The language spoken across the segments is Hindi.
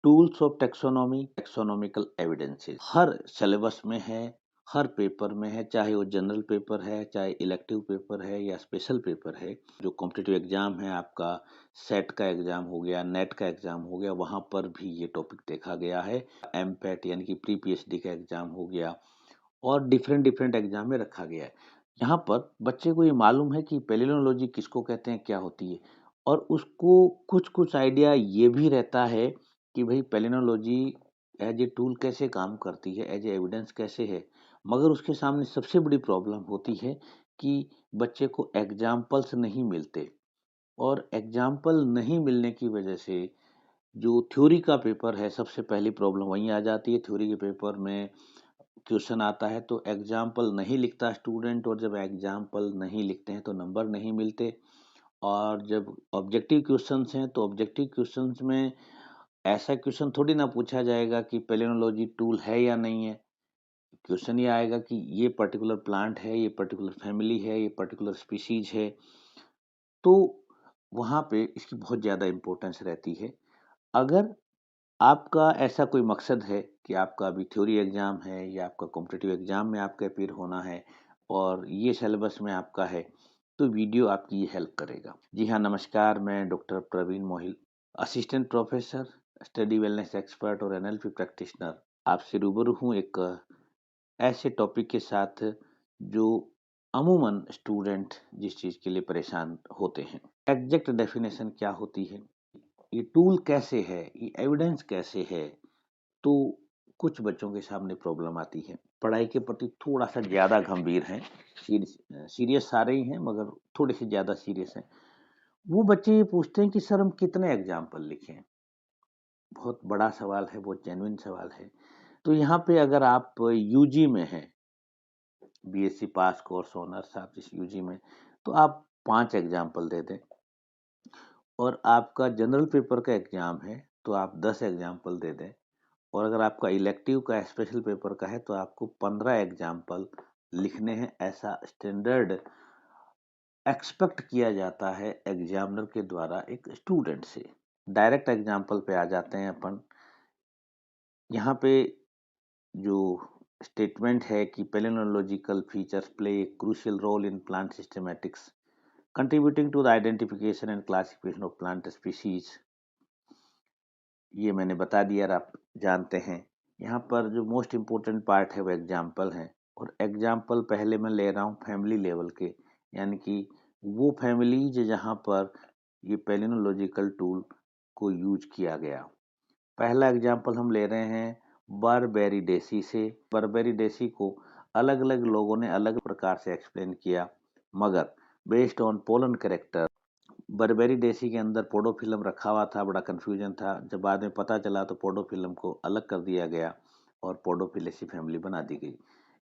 Tools of taxonomy, taxonomical evidences her syllabus में है, हर पेपर में है, चाहे वो जनरल पेपर है, चाहे इलेक्टिव पेपर है या स्पेशल पेपर है। जो कॉम्पिटिटिव एग्जाम है, आपका सेट का एग्जाम हो गया, नेट का एग्जाम हो गया, वहाँ पर भी ये टॉपिक देखा गया है। एमपेट यानी कि प्री पीएचडी का एग्जाम हो गया और डिफरेंट डिफरेंट एग्जाम में रखा गया है। यहाँ पर बच्चे को ये मालूम है कि पेलिनोलॉजी किसको कहते हैं, क्या होती है, और उसको कुछ कुछ आइडिया ये भी रहता है कि भाई पेलिनोलॉजी एज ए टूल कैसे काम करती है, एज ए एविडेंस कैसे है। मगर उसके सामने सबसे बड़ी प्रॉब्लम होती है कि बच्चे को एग्जाम्पल्स नहीं मिलते, और एग्जाम्पल नहीं मिलने की वजह से जो थ्योरी का पेपर है, सबसे पहली प्रॉब्लम वहीं आ जाती है। थ्योरी के पेपर में क्वेश्चन आता है तो एग्जाम्पल नहीं लिखता स्टूडेंट, और जब एग्जाम्पल नहीं लिखते हैं तो नंबर नहीं मिलते। और जब ऑब्जेक्टिव क्वेश्चंस हैं तो ऑब्जेक्टिव क्वेश्चंस में ऐसा क्वेश्चन थोड़ी ना पूछा जाएगा कि पेलिनोलॉजी टूल है या नहीं है। क्वेश्चन ये आएगा कि ये पर्टिकुलर प्लांट है, ये पर्टिकुलर फैमिली है, ये पर्टिकुलर स्पीशीज है। तो वहाँ पे इसकी बहुत ज़्यादा इम्पोर्टेंस रहती है। अगर आपका ऐसा कोई मकसद है कि आपका अभी थ्योरी एग्जाम है या आपका कॉम्पिटिटिव एग्जाम में आपका अपीयर होना है और ये सिलेबस में आपका है, तो वीडियो आपकी ये हेल्प करेगा। जी हाँ, नमस्कार, मैं doctor Praveen Mohil, assistant professor, study wellness expert और एनएलपी प्रैक्टिशनर, आपसे रूबरू हूँ एक ऐसे टॉपिक के साथ जो अमूमन स्टूडेंट जिस चीज़ के लिए परेशान होते हैं। एग्जैक्ट डेफिनेशन क्या होती है, ये टूल कैसे है, ये एविडेंस कैसे है, तो कुछ बच्चों के सामने प्रॉब्लम आती है। पढ़ाई के प्रति थोड़ा सा ज़्यादा गंभीर हैं, सीरियस सारे ही हैं मगर थोड़े से ज़्यादा सीरियस हैं। वो बच्चे ये पूछते हैं कि सर हम कितने एग्जाम्पल लिखें। बहुत बड़ा सवाल है, बहुत जेन्युइन सवाल है। तो यहाँ पे अगर आप यूजी में हैं, बीएससी पास कोर्स ऑनर्स आप इस यूजी में, तो आप 5 एग्जाम्पल दे दें। और आपका जनरल पेपर का एग्जाम है तो आप 10 एग्जाम्पल दे दें। और अगर आपका इलेक्टिव का स्पेशल पेपर का है तो आपको 15 एग्जाम्पल लिखने हैं। ऐसा स्टैंडर्ड एक्सपेक्ट किया जाता है एग्जामिनर के द्वारा एक स्टूडेंट से। डायरेक्ट एग्जाम्पल पे आ जाते हैं अपन। यहाँ पे जो स्टेटमेंट है कि palynological features play a crucial role in plant systematics contributing to the identification and classification of plant species, ये मैंने बता दिया और आप जानते हैं। यहाँ पर जो मोस्ट इम्पोर्टेंट पार्ट है वो एग्जाम्पल है, और एग्जाम्पल पहले मैं ले रहा हूँ फैमिली लेवल के, यानी कि वो फैमिलीज जहाँ पर ये पेलिनोलॉजिकल टूल को यूज किया गया। पहला एग्जाम्पल हम ले रहे हैं बर्बेरिडेसी से। बर्बेरिडेसी को अलग अलग लोगों ने अलग प्रकार से एक्सप्लेन किया, मगर बेस्ड ऑन पोलन कैरेक्टर बर्बेरिडेसी के अंदर पोडोफिलम रखा हुआ था। बड़ा कन्फ्यूजन था, जब बाद में पता चला तो पोडोफिलम को अलग कर दिया गया और पोडोफिलेसी फैमिली बना दी गई।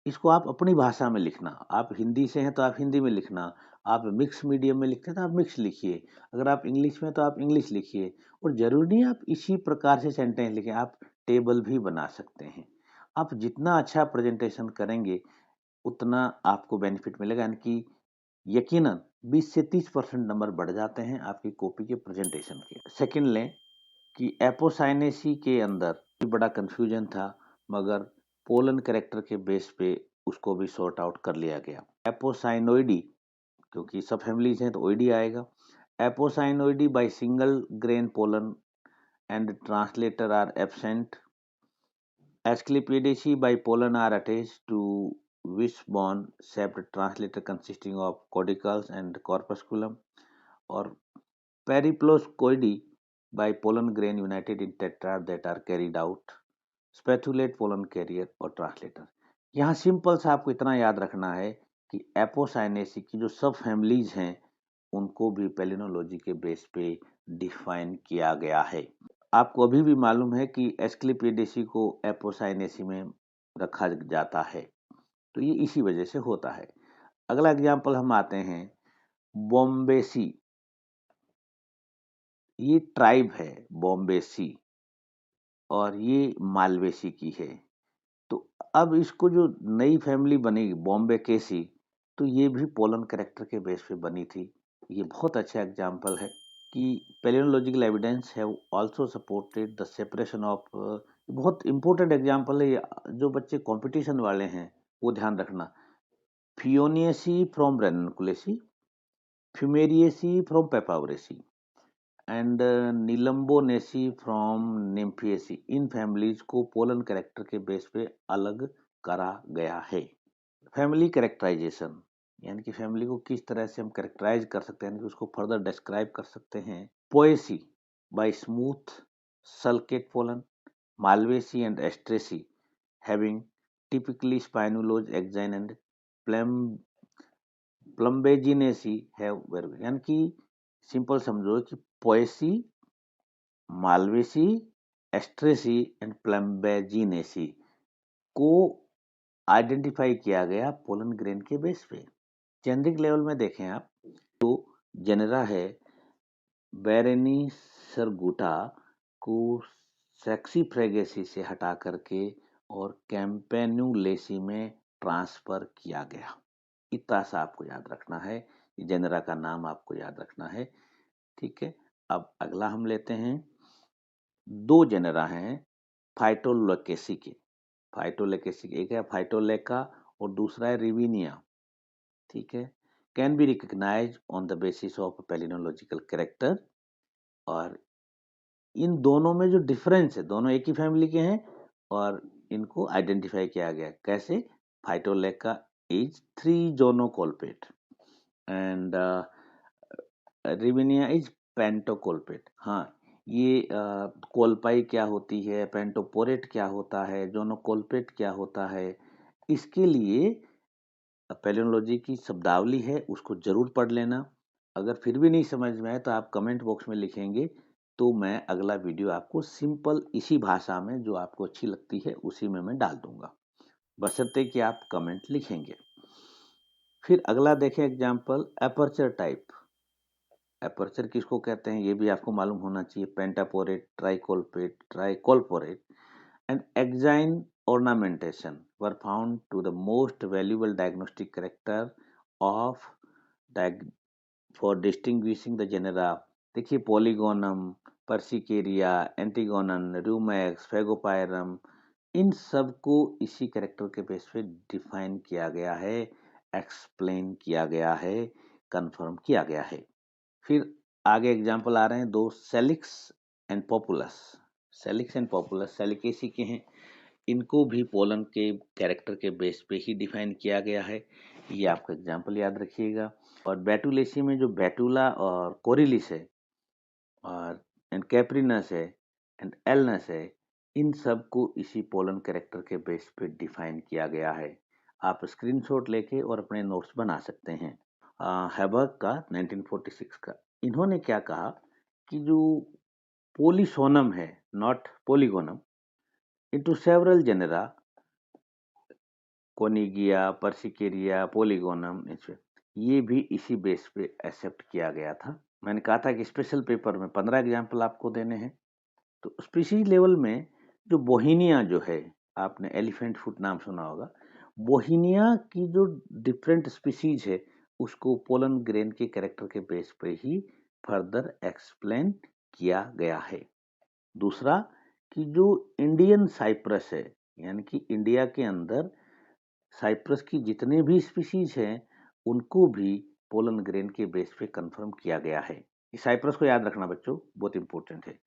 इसको आप अपनी भाषा में लिखना, आप हिंदी से हैं तो आप हिंदी में लिखना, आप मिक्स मीडियम में लिखते हैं तो आप मिक्स लिखिए, अगर आप इंग्लिश में तो आप इंग्लिश लिखिए। और ज़रूरी नहीं आप इसी प्रकार से सेंटेंस लिखें, आप टेबल भी बना सकते हैं। आप जितना अच्छा प्रेजेंटेशन करेंगे उतना आपको बेनिफिट मिलेगा, यानी कि यकीनन 20 से 30% नंबर बढ़ जाते हैं आपकी कॉपी के प्रेजेंटेशन के। सेकंड लें कि एपोसाइनेसी के अंदर भी बड़ा कन्फ्यूजन था, मगर पोलन कैरेक्टर के बेस पे उसको भी सॉर्ट आउट कर लिया गया। एपोसाइनोइडी, क्योंकि सब फैमिलीज हैं तो ओइडी आएगा। Apocynoideae by single grain pollen and translator are absent. Asclepiadaceae by pollen are attached to wishbone shaped translator consisting of caudicles and corpusculum, or Periploscoideae by pollen grain united in tetrad that are carried out, spatulate pollen carrier और translator। यहाँ सिंपल सा आपको इतना याद रखना है कि एपोसाइनेसी की जो सब फैमिलीज हैं उनको भी पेलिनोलॉजी के बेस पे डिफाइन किया गया है। आपको अभी भी मालूम है कि एस्क्लेपिडेसी को एपोसाइनेसी में रखा जाता है, तो ये इसी वजह से होता है। अगला एग्जाम्पल हम आते हैं बॉम्बेसी। ये ट्राइब है बॉम्बेसी और ये मालवेसी की है। तो अब इसको जो नई फैमिली बनेगी बॉम्बे केसी, तो ये भी पोलन कैरेक्टर के बेस पे बनी थी। ये बहुत अच्छा एग्जाम्पल है। कि paleological evidence have also supported the separation of, बहुत इंपॉर्टेंट एग्जांपल है ये, जो बच्चे कंपटीशन वाले हैं वो ध्यान रखना। Paeoniaceae from Ranunculaceae, Fumariaceae from Papaveraceae and Nelumbonaceae from Nymphaeaceae, इन फैमिलीज को पोलन कैरेक्टर के बेस पे अलग करा गया है। फैमिली कैरेक्टराइजेशन, यानी कि फैमिली को किस तरह से हम कैरेक्टराइज कर सकते हैं, यानी कि उसको फर्दर डिस्क्राइब कर सकते हैं। Poaceae by smooth sulcate pollen, Malvaceae and Asteraceae having typically spinulose exine and Plumbaginaceae है, यानी कि सिंपल समझो कि Poaceae, Malvaceae, Asteraceae and Plumbaginaceae को आइडेंटिफाई किया गया पोलन ग्रेन के बेस पे। जेनेरिक लेवल में देखें आप तो जेनेरा है बेरेनी सरगुटा को सेक्सीफ्रेगेसी से हटा करके और कैम्पेनुलेसी में ट्रांसफर किया गया। इतना सा आपको याद रखना है, जेनेरा का नाम आपको याद रखना है, ठीक है। अब अगला हम लेते हैं, दो जेनेरा हैं फाइटोलेकेसी के। फाइटोलेकेसी एक है फाइटोलेका और दूसरा है रिविनिया, ठीक है। Can be recognise on the basis of palynological character, और इन दोनों में जो डिफरेंस है, दोनों एक ही फैमिली के हैं और इनको आइडेंटिफाई किया गया कैसे। फाइटोलेका इज 3 जोनोकोल्पेट एंड रिविनिया इज पेंटोकोल्पेट। हाँ, ये कोल्पाई क्या होती है, पेंटोपोरेट क्या होता है, जोनोकोल्पेट क्या होता है, इसके लिए पैलियोलॉजी की शब्दावली है, उसको जरूर पढ़ लेना। अगर फिर भी नहीं समझ में आए तो आप कमेंट बॉक्स में लिखेंगे, तो मैं अगला वीडियो आपको सिंपल इसी भाषा में जो आपको अच्छी लगती है उसी में मैं डाल दूंगा, बशर्ते कि आप कमेंट लिखेंगे। फिर अगला देखें एग्जाम्पल, एपर्चर टाइप। एपर्चर किसको कहते हैं ये भी आपको मालूम होना चाहिए। Pentaporate, tricolpate, tricolporate and exine ornamentation were found to the most valuable diagnostic character of for distinguishing the genera। देखिए पोलीगोनम, पर्सिकेरिया, एंटीगोनन, रूमैक्स, फेगोपायरम, इन सब को इसी कैरेक्टर के बेस पे डिफाइन किया गया है, एक्सप्लेन किया गया है, कंफर्म किया गया है। फिर आगे एग्जाम्पल आ रहे हैं दो, Salix and Populus. Salix and Populus Salicaceae के हैं, इनको भी पोलन के कैरेक्टर के बेस पे ही डिफाइन किया गया है, ये आपका एग्जाम्पल याद रखिएगा। और बैटुलेसी में जो बैटुला और कोरिलिस है और एंड कैप्रिनस है एंड एलनस है, इन सब को इसी पोलन कैरेक्टर के बेस पे डिफाइन किया गया है। आप स्क्रीनशॉट लेके और अपने नोट्स बना सकते हैं। हैबर्ग का 1946 का, इन्होंने क्या कहा कि जो पोलिसोनम है, नॉट पोलीगोनम, into several genera, कोनिगिया, पर्सिकेरिया, पोलीगोनम, ये भी इसी बेस पे एक्सेप्ट किया गया था। मैंने कहा था कि स्पेशल पेपर में 15 एग्जाम्पल आपको देने हैं। तो स्पीशीज लेवल में जो बोहिनिया जो है, आपने एलिफेंट फुट नाम सुना होगा, बोहिनिया की जो डिफरेंट स्पीशीज है उसको पोलन ग्रेन के कैरेक्टर के बेस पे ही फर्दर एक्सप्लेन किया गया है। दूसरा कि जो इंडियन साइप्रस है, यानी कि इंडिया के अंदर साइप्रस की जितने भी स्पीशीज हैं उनको भी पोलन ग्रेन के बेस पे कंफर्म किया गया है। इस साइप्रस को याद रखना बच्चों, बहुत इंपॉर्टेंट है।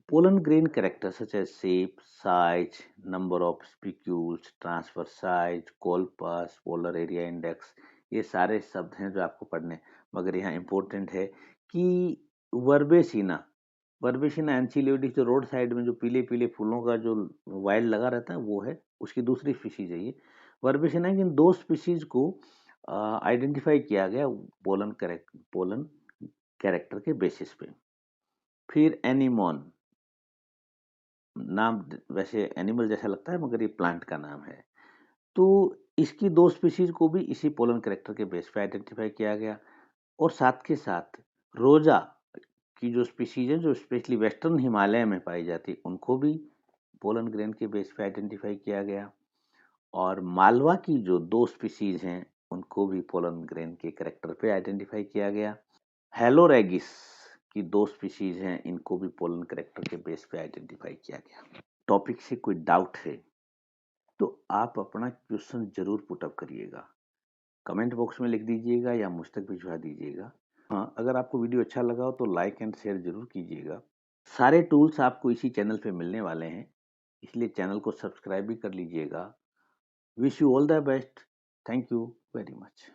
Pollen grain character such as shape, size, number of spicules, transfer size, colpus, polar area index, ये सारे शब्द हैं जो आपको पढ़ने, मगर यहाँ इंपॉर्टेंट है कि वर्बेसिना, वर्बेसिना एंसिलियोइडिस, जो रोड साइड में जो पीले पीले फूलों का जो वाइल्ड लगा रहता है वो है, उसकी दूसरी स्पीशीज है ये वर्बेसिना। इन दो स्पीशीज को आइडेंटिफाई किया गया पोलन कैरेक्टर के बेसिस पे। फिर एनिमोन, नाम वैसे एनिमल जैसा लगता है मगर ये प्लांट का नाम है, तो इसकी दो स्पीशीज को भी इसी पोलन कैरेक्टर के बेस पे आइडेंटिफाई किया गया। और साथ के साथ रोजा की जो स्पीशीज है जो स्पेशली वेस्टर्न हिमालय में पाई जाती, उनको भी पोलन ग्रेन के बेस पे आइडेंटिफाई किया गया। और मालवा की जो दो स्पीशीज हैं उनको भी पोलन ग्रेन के कैरेक्टर पे आइडेंटिफाई किया गया। हेलोरेगिस की 2 स्पीशीज हैं, इनको भी पोलन करेक्टर के बेस पे आइडेंटिफाई किया गया। टॉपिक से कोई डाउट है तो आप अपना क्वेश्चन जरूर पुटअप करिएगा, कमेंट बॉक्स में लिख दीजिएगा या मुझ तक भिजवा दीजिएगा। हाँ, अगर आपको वीडियो अच्छा लगा हो तो लाइक एंड शेयर जरूर कीजिएगा। सारे टूल्स आपको इसी चैनल पे मिलने वाले हैं, इसलिए चैनल को सब्सक्राइब भी कर लीजिएगा। Wish you all the best. Thank you very much.